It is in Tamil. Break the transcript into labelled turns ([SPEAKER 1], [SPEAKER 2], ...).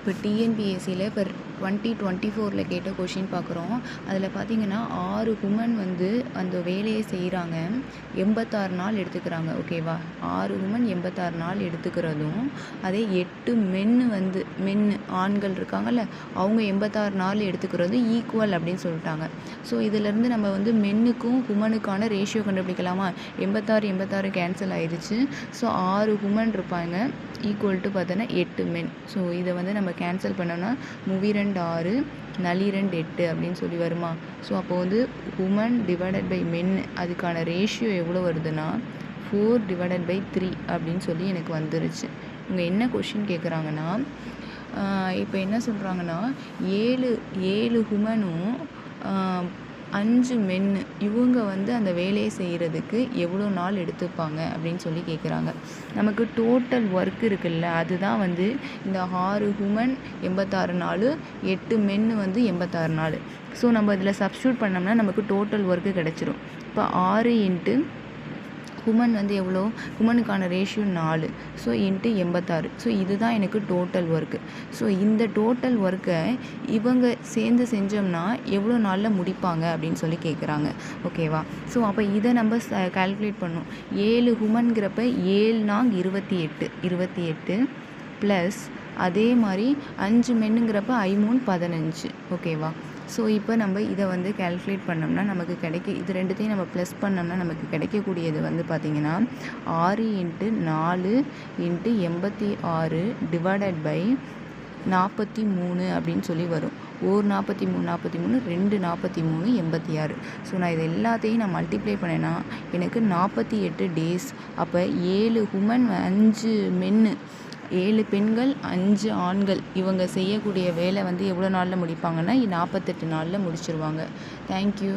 [SPEAKER 1] இப்போ டிஎன்பிஎஸ்சியில் இப்போ 2024 கேட்ட கொஷின் பார்க்குறோம். அதில் பார்த்தீங்கன்னா 6 உமன் வந்து அந்த வேலையை செய்கிறாங்க. 86 நாள் எடுத்துக்கிறாங்க. ஓகேவா? 6 உமன் 86 நாள் எடுத்துக்கிறதும், அதே 8 மென்னு ஆண்கள் இருக்காங்கல்ல, அவங்க 86 நாள் எடுத்துக்கிறதும் ஈக்குவல் அப்படின்னு சொல்லிட்டாங்க. ஸோ இதிலேருந்து நம்ம வந்து மென்னுக்கும் உமனுக்கான ரேஷியோ கண்டுபிடிக்கலாமா? 86 கேன்சல் ஆயிடுச்சு. ஸோ 6 உமன் இருப்பாங்க, ஈக்குவல் டு பார்த்தோன்னா 8 மென். ஸோ இதை வந்து நம்ம கேன்சல் பண்ணோம்னா 3 6 4 8 அப்படின்னு சொல்லி வருமா? ஸோ அப்போ வந்து உமன் டிவைடட் பை மென் அதுக்கான ரேஷியோ எவ்வளோ வருதுன்னா 4/3 அப்படின்னு சொல்லி எனக்கு வந்துருச்சு. இவங்க என்ன கொஷின் கேட்குறாங்கன்னா, இப்போ என்ன சொல்கிறாங்கன்னா 7 உமனும் 5 மென்னு இவங்க வந்து அந்த வேலையை செய்கிறதுக்கு எவ்வளோ நாள் எடுத்துப்பாங்க அப்படின்னு சொல்லி கேட்குறாங்க. நமக்கு டோட்டல் ஒர்க் இருக்குல்ல, அதுதான் வந்து இந்த 6 உமன் 86 நாள், 8 மென்னு வந்து 86 நாள். ஸோ நம்ம இதில் சப்ஸ்டியூட் பண்ணோம்னா நமக்கு டோட்டல் ஒர்க்கு கிடச்சிரும். இப்போ 6 இன்ட்டு உமன் வந்து எவ்வளோ? உமனுக்கான ரேஷியோ 4. So into 86. ஸோ இதுதான் எனக்கு டோட்டல் ஒர்க்கு. ஸோ இந்த டோட்டல் ஒர்க்கை இவங்க சேர்ந்து செஞ்சோம்னா எவ்வளோ நாளில் முடிப்பாங்க அப்படின்னு சொல்லி கேட்குறாங்க. ஓகேவா? ஸோ அப்போ இதை நம்ம கால்குலேட் பண்ணணும். 7 உமன்கிறப்ப 7 நாங் 28 ப்ளஸ் அதே மாதிரி 5 மென்னுங்கிறப்ப 5 15. ஓகேவா? ஸோ இப்போ நம்ம இதை வந்து கால்குலேட் பண்ணோம்னா நமக்கு இது ரெண்டுத்தையும் நம்ம ப்ளஸ் பண்ணோம்னா நமக்கு கிடைக்கக்கூடியது வந்து பார்த்திங்கன்னா 6 × 4 × 86 டிவைடட் பை 43 அப்படின்னு சொல்லி வரும். 43 2 43 86. ஸோ நான் இது எல்லாத்தையும் நான் மல்டிப்ளை பண்ணேன்னா எனக்கு 48 டேஸ். அப்போ 7 உமன் 5 மென்னு, 7 பெண்கள் 5 ஆண்கள் இவங்க செய்யக்கூடிய வேலை வந்து எவ்வளோ நாளில் முடிப்பாங்கன்னா 48 நாளில் முடிச்சிருவாங்க. தேங்க்யூ.